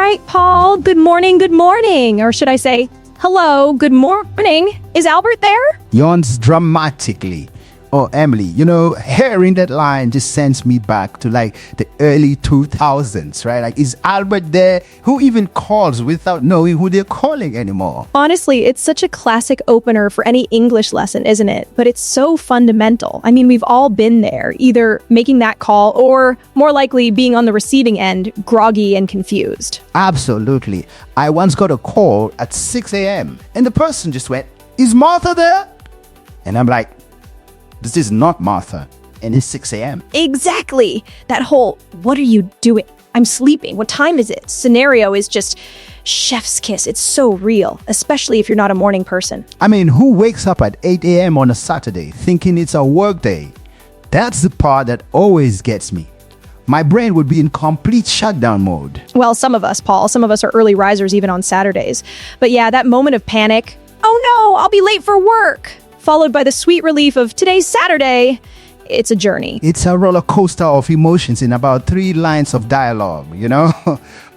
right, Paul. Good morning, good morning. Or should I say, hello, good morning. Is Albert there? Yawns dramatically. Oh, Emily, hearing that line just sends me back to like the early 2000s, right? Like, is Albert there? Who even calls without knowing who they're calling anymore? Honestly, it's such a classic opener for any English lesson, isn't it? But it's so fundamental. I mean, we've all been there, either making that call or, more likely, being on the receiving end, groggy and confused. Absolutely. I once got a call at 6 a.m. and the person just went, "Is Martha there?" And I'm like, this is not Martha, and it's 6 a.m. Exactly. That whole, what are you doing? I'm sleeping. What time is it? Scenario is just chef's kiss. It's so real, especially if you're not a morning person. I mean, who wakes up at 8 a.m. on a Saturday thinking it's a work day? That's the part that always gets me. My brain would be in complete shutdown mode. Well, some of us, Paul. Some of us are early risers even on Saturdays. But yeah, that moment of panic, oh no, I'll be late for work, followed by the sweet relief of today's Saturday. It's a journey. It's a roller coaster of emotions in about 3 lines of dialogue,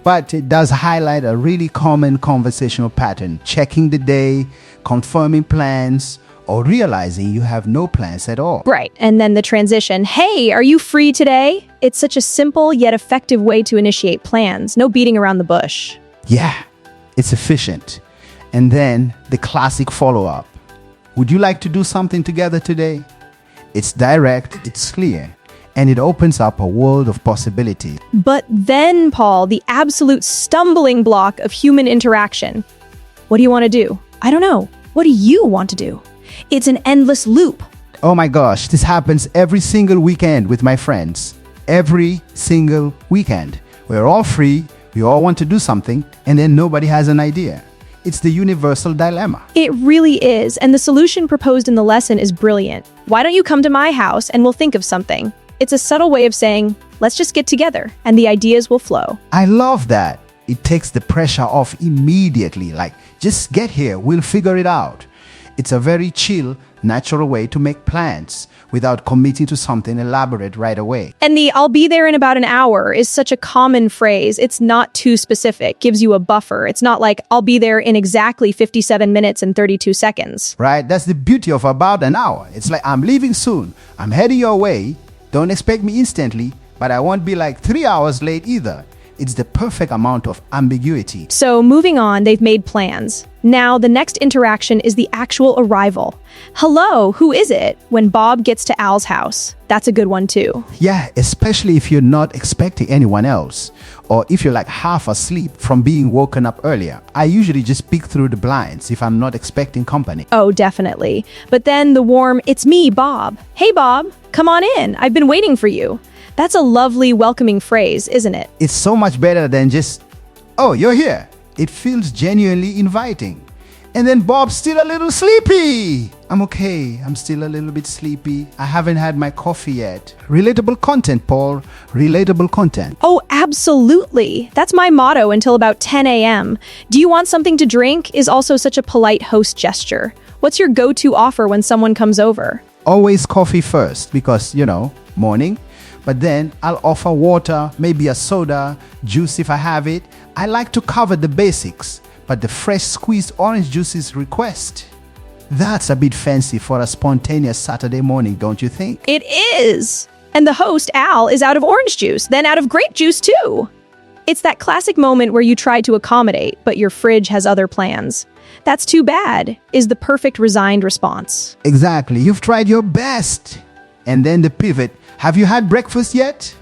But it does highlight a really common conversational pattern: checking the day, confirming plans, or realizing you have no plans at all. Right. And then the transition. Hey, are you free today? It's such a simple yet effective way to initiate plans. No beating around the bush. Yeah, it's efficient. And then the classic follow-up. Would you like to do something together today? It's direct, it's clear, and it opens up a world of possibilities. But then, Paul, the absolute stumbling block of human interaction. What do you want to do? I don't know. What do you want to do? It's an endless loop. Oh my gosh, this happens every single weekend with my friends. Every single weekend. We're all free, we all want to do something, and then nobody has an idea. It's the universal dilemma. It really is, and the solution proposed in the lesson is brilliant. Why don't you come to my house and we'll think of something? It's a subtle way of saying, let's just get together, and the ideas will flow. I love that. It takes the pressure off immediately, like, just get here, we'll figure it out. It's a very chill, natural way to make plans without committing to something elaborate right away. And the "I'll be there in about an hour" is such a common phrase. It's not too specific, gives you a buffer. It's not like "I'll be there in exactly 57 minutes and 32 seconds. Right? That's the beauty of about an hour. It's like, I'm leaving soon, I'm heading your way, don't expect me instantly, but I won't be like 3 hours late either. It's the perfect amount of ambiguity. So moving on, they've made plans. Now the next interaction is the actual arrival. Hello, who is it? When Bob gets to Al's house. That's a good one too. Yeah, especially if you're not expecting anyone else, or if you're like half asleep from being woken up earlier. I usually just peek through the blinds if I'm not expecting company. Oh, definitely. But then the warm, "It's me, Bob. Hey, Bob, come on in. I've been waiting for you." That's a lovely, welcoming phrase, isn't it? It's so much better than just, "Oh, you're here." It feels genuinely inviting. And then Bob's still a little sleepy. I'm okay. I'm still a little bit sleepy. I haven't had my coffee yet. Relatable content, Paul. Relatable content. Oh, absolutely. That's my motto until about 10 a.m. "Do you want something to drink?" is also such a polite host gesture. What's your go-to offer when someone comes over? Always coffee first because, morning. But then I'll offer water, maybe a soda, juice if I have it. I like to cover the basics, but the fresh squeezed orange juice is request. That's a bit fancy for a spontaneous Saturday morning, don't you think? It is. And the host, Al, is out of orange juice, then out of grape juice too. It's that classic moment where you try to accommodate, but your fridge has other plans. "That's too bad," is the perfect resigned response. Exactly. You've tried your best. And then the pivot. Have you had breakfast yet?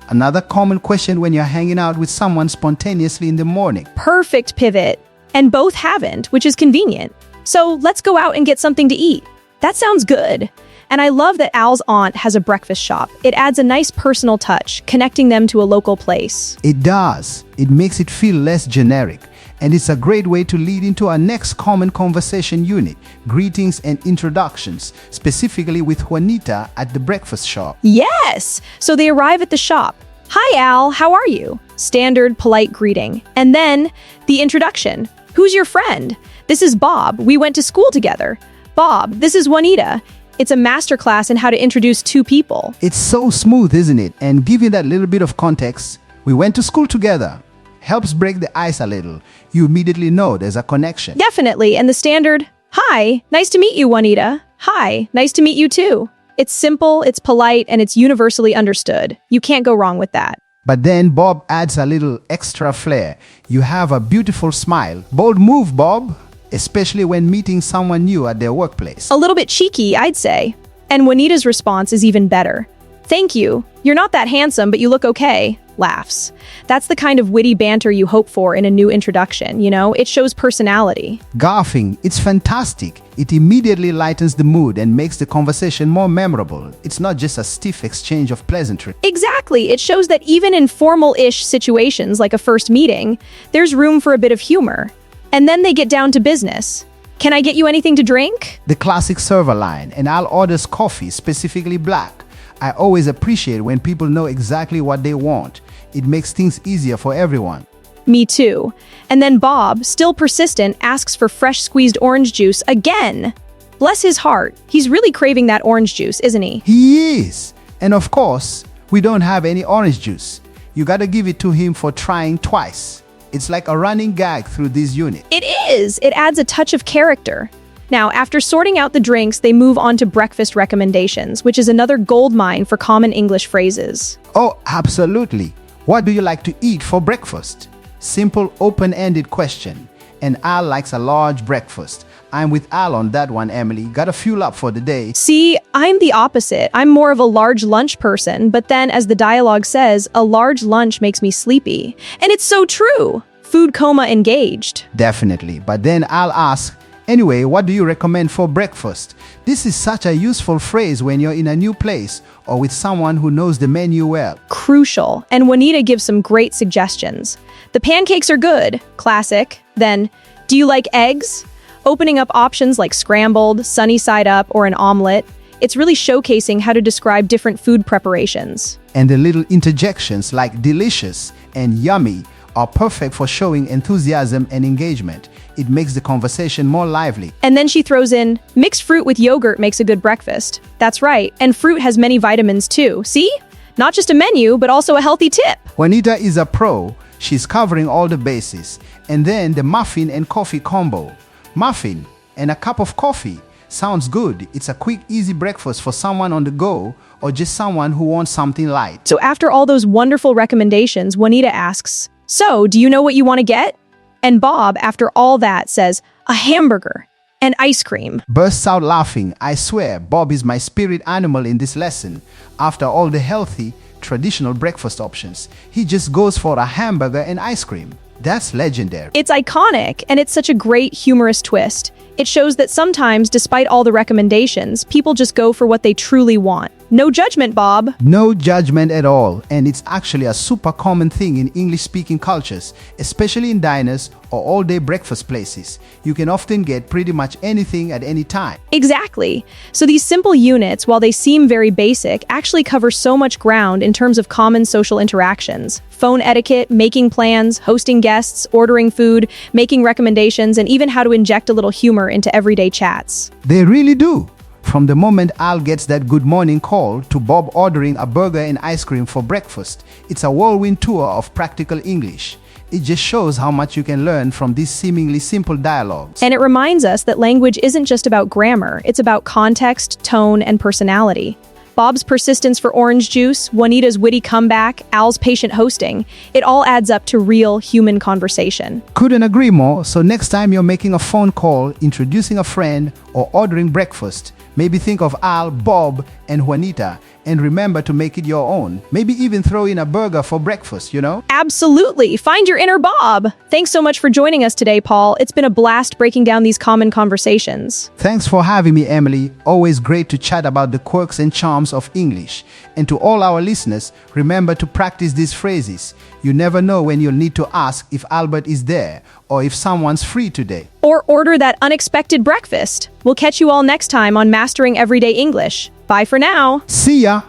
Another common question when you're hanging out with someone spontaneously in the morning. Perfect pivot. And both haven't, which is convenient. So let's go out and get something to eat. That sounds good. And I love that Al's aunt has a breakfast shop. It adds a nice personal touch, connecting them to a local place. It does. It makes it feel less generic. And it's a great way to lead into our next common conversation unit, greetings and introductions, specifically with Juanita at the breakfast shop. Yes! So they arrive at the shop. "Hi, Al, how are you?" Standard, polite greeting. And then the introduction. "Who's your friend?" "This is Bob. We went to school together." "Bob, this is Juanita." It's a masterclass in how to introduce two people. It's so smooth, isn't it? And giving that little bit of context, we went to school together. helps break the ice a little. You immediately know there's a connection. Definitely. And the standard, "Hi, nice to meet you, Juanita. Hi, nice to meet you too." It's simple, it's polite, and it's universally understood. You can't go wrong with that. But then Bob adds a little extra flair. "You have a beautiful smile." Bold move, Bob, especially when meeting someone new at their workplace. A little bit cheeky, I'd say. And Juanita's response is even better. "Thank you. You're not that handsome, but you look okay." Laughs. That's the kind of witty banter you hope for in a new introduction, you know? It shows personality. Garfing, it's fantastic. It immediately lightens the mood and makes the conversation more memorable. It's not just a stiff exchange of pleasantry. Exactly. It shows that even in formal-ish situations like a first meeting, there's room for a bit of humor. And then they get down to business. "Can I get you anything to drink?" The classic server line, "And I'll order coffee, specifically black." I always appreciate when people know exactly what they want. It makes things easier for everyone. Me too. And then Bob, still persistent, asks for fresh squeezed orange juice again. Bless his heart. He's really craving that orange juice, isn't he? He is. And of course, we don't have any orange juice. You gotta give it to him for trying twice. It's like a running gag through this unit. It is. It adds a touch of character. Now, after sorting out the drinks, they move on to breakfast recommendations, which is another goldmine for common English phrases. Oh, absolutely. What do you like to eat for breakfast? Simple, open-ended question. And Al likes a large breakfast. I'm with Al on that one, Emily. Gotta fuel up for the day. See, I'm the opposite. I'm more of a large lunch person, but then, as the dialogue says, a large lunch makes me sleepy. And it's so true. Food coma engaged. Definitely. But then I'll ask, "Anyway, what do you recommend for breakfast?" This is such a useful phrase when you're in a new place or with someone who knows the menu well. Crucial. And Juanita gives some great suggestions. The pancakes are good. Classic. Then, "Do you like eggs?" Opening up options like scrambled, sunny side up, or an omelet. It's really showcasing how to describe different food preparations. And the little interjections like delicious and yummy are perfect for showing enthusiasm and engagement. It makes the conversation more lively. And then she throws in, "Mixed fruit with yogurt makes a good breakfast." That's right, and fruit has many vitamins too. See? Not just a menu, but also a healthy tip. Juanita is a pro. She's covering all the bases. And then the muffin and coffee combo. Muffin and a cup of coffee. Sounds good. It's a quick, easy breakfast for someone on the go or just someone who wants something light. So after all those wonderful recommendations, Juanita asks, "So, do you know what you want to get?" And Bob, after all that, says, "A hamburger and ice cream." Bursts out laughing. I swear, Bob is my spirit animal in this lesson. After all the healthy, traditional breakfast options, he just goes for a hamburger and ice cream. That's legendary. It's iconic, and it's such a great humorous twist. It shows that sometimes, despite all the recommendations, people just go for what they truly want. No judgment, Bob. No judgment at all, and it's actually a super common thing in English-speaking cultures, especially in diners or all-day breakfast places. You can often get pretty much anything at any time. Exactly. So these simple units, while they seem very basic, actually cover so much ground in terms of common social interactions. Phone etiquette, making plans, hosting guests, ordering food, making recommendations, and even how to inject a little humor into everyday chats. They really do. From the moment Al gets that good morning call to Bob ordering a burger and ice cream for breakfast, it's a whirlwind tour of practical English. It just shows how much you can learn from these seemingly simple dialogues. And it reminds us that language isn't just about grammar, it's about context, tone, and personality. Bob's persistence for orange juice, Juanita's witty comeback, Al's patient hosting, it all adds up to real human conversation. Couldn't agree more. So next time you're making a phone call, introducing a friend, or ordering breakfast, maybe think of Al, Bob, and Juanita, and remember to make it your own. Maybe even throw in a burger for breakfast, you know? Absolutely. Find your inner Bob. Thanks so much for joining us today, Paul. It's been a blast breaking down these common conversations. Thanks for having me, Emily. Always great to chat about the quirks and charms of English. And to all our listeners, remember to practice these phrases. You never know when you'll need to ask if Albert is there or if someone's free today. Or order that unexpected breakfast. We'll catch you all next time on Mastering Everyday English. Bye for now. See ya!